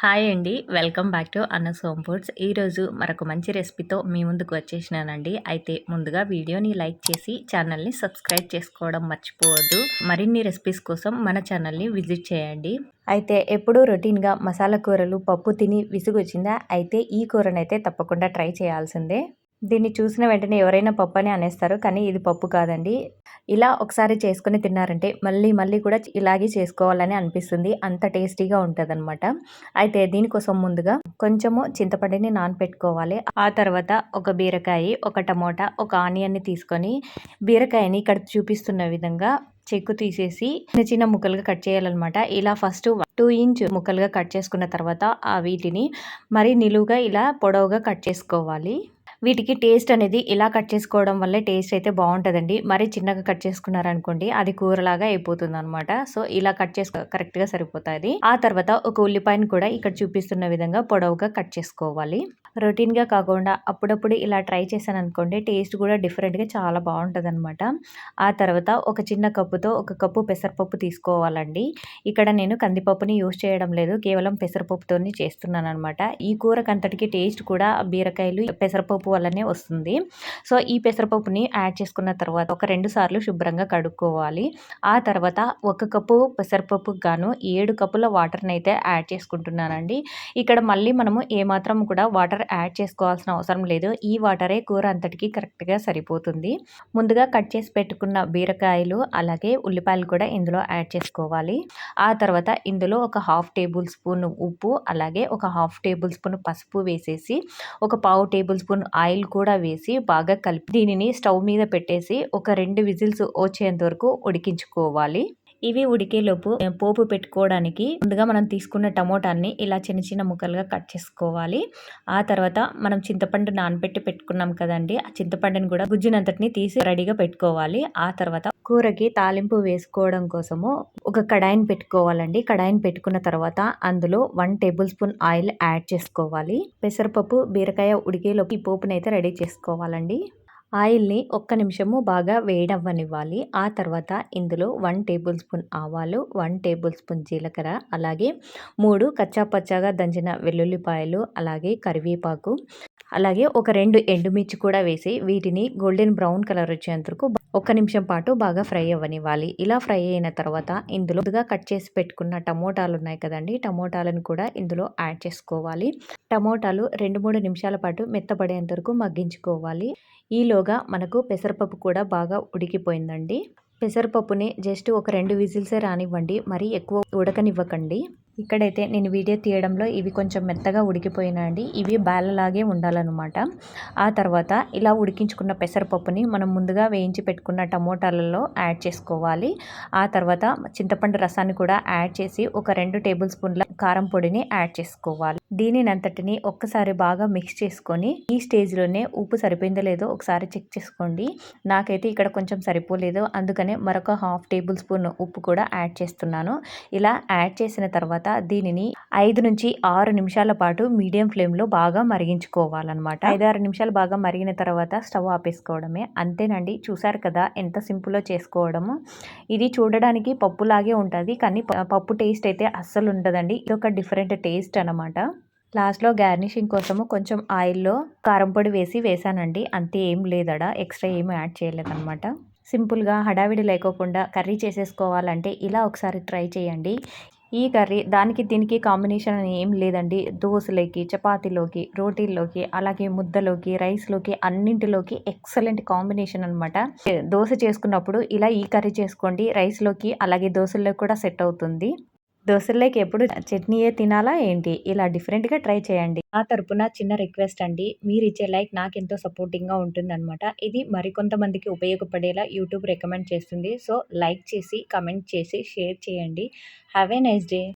Hi అండి. Welcome back to అన్నస్ home foods. ఈరోజు మరొక మంచి రెసిపీతో మీ ముందుకు వచ్చేసినానండి. అయితే ముందుగా వీడియోని లైక్ చేసి ఛానల్ని సబ్స్క్రైబ్ చేసుకోవడం మర్చిపోవద్దు. మరిన్ని రెసిపీస్ కోసం మన ఛానల్ని విజిట్ చేయండి. అయితే ఎప్పుడూ రొటీన్గా మసాలా కూరలు పప్పు తిని విసుగొచ్చిందా? అయితే ఈ కూరనైతే తప్పకుండా ట్రై చేయాల్సిందే. దీన్ని చూసిన వెంటనే ఎవరైనా పప్పు అని అనేస్తారు, కానీ ఇది పప్పు కాదండి. ఇలా ఒకసారి చేసుకొని తిన్నారంటే మళ్ళీ మళ్ళీ కూడా ఇలాగే చేసుకోవాలని అనిపిస్తుంది. అంత టేస్టీగా ఉంటుందన్నమాట. అయితే దీనికోసం ముందుగా కొంచెము చింతపండుని నానపెట్టుకోవాలి. ఆ తర్వాత ఒక బీరకాయ, ఒక టమోటా, ఒక ఆనియన్ని తీసుకొని బీరకాయని ఇక్కడ చూపిస్తున్న విధంగా చెక్కు తీసేసి చిన్న చిన్న ముక్కలుగా కట్ చేయాలన్నమాట. ఇలా ఫస్ట్ 2 ఇంచ్ ముక్కలుగా కట్ చేసుకున్న తర్వాత వీటిని మరి నిలువుగా ఇలా పొడవుగా కట్ చేసుకోవాలి. వీటికి టేస్ట్ అనేది ఇలా కట్ చేసుకోవడం వల్లే టేస్ట్ అయితే బాగుంటుందండి. మరి చిన్నగా కట్ చేసుకున్నారనుకోండి అది కూరలాగా అయిపోతుంది అనమాట. సో ఇలా కట్ చేసుకో కరెక్ట్గా సరిపోతుంది. ఆ తర్వాత ఒక ఉల్లిపాయను కూడా ఇక్కడ చూపిస్తున్న విధంగా పొడవుగా కట్ చేసుకోవాలి. రొటీన్గా కాకుండా అప్పుడప్పుడు ఇలా ట్రై చేశాను అనుకోండి, టేస్ట్ కూడా డిఫరెంట్గా చాలా బాగుంటుంది అనమాట. ఆ తర్వాత ఒక చిన్న కప్పుతో ఒక కప్పు పెసరపప్పు తీసుకోవాలండి. ఇక్కడ నేను కందిపప్పుని యూజ్ చేయడం లేదు, కేవలం పెసరపప్పుతోని చేస్తున్నాను అనమాట. ఈ కూరకంతటికి టేస్ట్ కూడా బీరకాయలు పెసరపప్పు వల్లనే వస్తుంది. సో ఈ పెసరపప్పుని యాడ్ చేసుకున్న తర్వాత ఒక 2 సార్లు శుభ్రంగా కడుక్కోవాలి. ఆ తర్వాత ఒక కప్పు పెసరపప్పుకు గాను 7 కప్పుల వాటర్ని అయితే యాడ్ చేసుకుంటున్నానండి. ఇక్కడ మళ్ళీ మనము ఏమాత్రం కూడా వాటర్ యాడ్ చేసుకోవాల్సిన అవసరం లేదు. ఈ వాటరే కూర అంతటికి కరెక్ట్గా సరిపోతుంది. ముందుగా కట్ చేసి పెట్టుకున్న బీరకాయలు అలాగే ఉల్లిపాయలు కూడా ఇందులో యాడ్ చేసుకోవాలి. ఆ తర్వాత ఇందులో ఒక 1/2 టేబుల్ స్పూన్ ఉప్పు అలాగే ఒక 1/2 టేబుల్ స్పూన్ పసుపు వేసేసి ఒక 1/4 టేబుల్ స్పూన్ ఆయిల్ కూడా వేసి బాగా కలిపి దీనిని స్టవ్ మీద పెట్టేసి ఒక 2 విజిల్స్ వచ్చేంత వరకు ఉడికించుకోవాలి. ఇవి ఉడికేలోపు పోపు పెట్టుకోవడానికి ముందుగా మనం తీసుకున్న టమోటాన్ని ఇలా చిన్న చిన్న ముక్కలుగా కట్ చేసుకోవాలి. ఆ తర్వాత మనం చింతపండు నానబెట్టి పెట్టుకున్నాం కదండి, ఆ చింతపండుని కూడా గుజ్జునంతటిని తీసి రెడీగా పెట్టుకోవాలి. ఆ తర్వాత కూరకి తాలింపు వేసుకోవడం కోసము ఒక కడాయిని పెట్టుకోవాలండి. కడాయిని పెట్టుకున్న తర్వాత అందులో 1 టేబుల్ స్పూన్ ఆయిల్ యాడ్ చేసుకోవాలి. పెసరపప్పు బీరకాయ ఉడికేలోపు ఈ పోపుని అయితే రెడీ చేసుకోవాలండి. ఆయిల్ని ఒక్క నిమిషము బాగా వేడవ్వనివ్వాలి. ఆ తర్వాత ఇందులో 1 టేబుల్ స్పూన్ ఆవాలు, 1 టేబుల్ స్పూన్ జీలకర్ర, అలాగే 3 కచ్చాపచ్చాగా దంచిన వెల్లుల్లిపాయలు, అలాగే కరివేపాకు, అలాగే ఒక 2 ఎండుమిర్చి కూడా వేసి వీటిని గోల్డెన్ బ్రౌన్ కలర్ వచ్చేంత వరకు ఒక్క నిమిషం పాటు బాగా ఫ్రై అవ్వనివ్వాలి. ఇలా ఫ్రై అయిన తర్వాత ఇందులో కట్ చేసి పెట్టుకున్న టమోటాలు ఉన్నాయి కదండి, టమోటాలను కూడా ఇందులో యాడ్ చేసుకోవాలి. టమోటాలు 2-3 నిమిషాల పాటు మెత్తబడేంత వరకు మగ్గించుకోవాలి. ఈలోగా మనకు పెసరపప్పు కూడా బాగా ఉడికిపోయిందండి. పెసరపప్పుని జస్ట్ ఒక 2 విజిల్సే రానివ్వండి, మరి ఎక్కువ ఉడకనివ్వకండి. ఇక్కడైతే నేను వీడియో తీయడంలో ఇవి కొంచెం మెత్తగా ఉడికిపోయినాయండి. ఇవి బ్యాలలాగే ఉండాలన్నమాట. ఆ తర్వాత ఇలా ఉడికించుకున్న పెసరపప్పుని మనం ముందుగా వేయించి పెట్టుకున్న టమోటాలలో యాడ్ చేసుకోవాలి. ఆ తర్వాత చింతపండు రసాన్ని కూడా యాడ్ చేసి ఒక 2 టేబుల్ స్పూన్ల కారం పొడిని యాడ్ చేసుకోవాలి. దీనినంతటిని ఒక్కసారి బాగా మిక్స్ చేసుకొని ఈ స్టేజ్లోనే ఉప్పు సరిపోయిందో లేదో ఒకసారి చెక్ చేసుకోండి. నాకైతే ఇక్కడ కొంచెం సరిపోలేదు, అందుకనే మరొక 1/2 టేబుల్ స్పూన్ ఉప్పు కూడా యాడ్ చేస్తున్నాను. ఇలా యాడ్ చేసిన తర్వాత దీనిని 5 నుంచి 6 నిమిషాల పాటు మీడియం ఫ్లేమ్లో బాగా మరిగించుకోవాలన్నమాట. 5-6 నిమిషాలు బాగా మరిగిన తర్వాత స్టవ్ ఆపేసుకోవడమే. అంతేనండి, చూసారు కదా ఎంత సింపుల్లో చేసుకోవడము. ఇది చూడడానికి పప్పులాగే ఉంటుంది, కానీ పప్పు టేస్ట్ అయితే అస్సలు ఉండదండి. ఇది ఒక డిఫరెంట్ టేస్ట్ అనమాట. లాస్ట్లో గార్నిషింగ్ కోసము కొంచెం ఆయిల్లో కారం పొడి వేసానండి. అంతే, ఏం లేదడా ఎక్స్ట్రా ఏమి యాడ్ చేయలేదన్నమాట. సింపుల్గా హడావిడి లేకోకుండా కర్రీ చేసేసుకోవాలంటే ఇలా ఒకసారి ట్రై చేయండి. ఈ కర్రీ దానికి దీనికి కాంబినేషన్ అని ఏం లేదండి. దోశలోకి, చపాతీలోకి, రోటీల్లోకి, అలాగే ముద్దలోకి, రైస్లోకి అన్నింటిలోకి ఎక్సలెంట్ కాంబినేషన్ అనమాట. దోశ చేసుకున్నప్పుడు ఇలా ఈ కర్రీ చేసుకోండి. రైస్లోకి అలాగే దోశల్లోకి కూడా సెట్ అవుతుంది. దోశల్లోకి ఎప్పుడు చట్నీయే తినాలా ఏంటి? ఇలా డిఫరెంట్గా ట్రై చేయండి. నా తరపున చిన్న రిక్వెస్ట్ అండి, మీరు ఇచ్చే లైక్ నాకెంతో సపోర్టింగ్గా ఉంటుందన్నమాట. ఇది మరికొంతమందికి ఉపయోగపడేలా యూట్యూబ్ రికమెండ్ చేస్తుంది. సో లైక్ చేసి, కమెంట్ చేసి, షేర్ చేయండి. Have a nice day.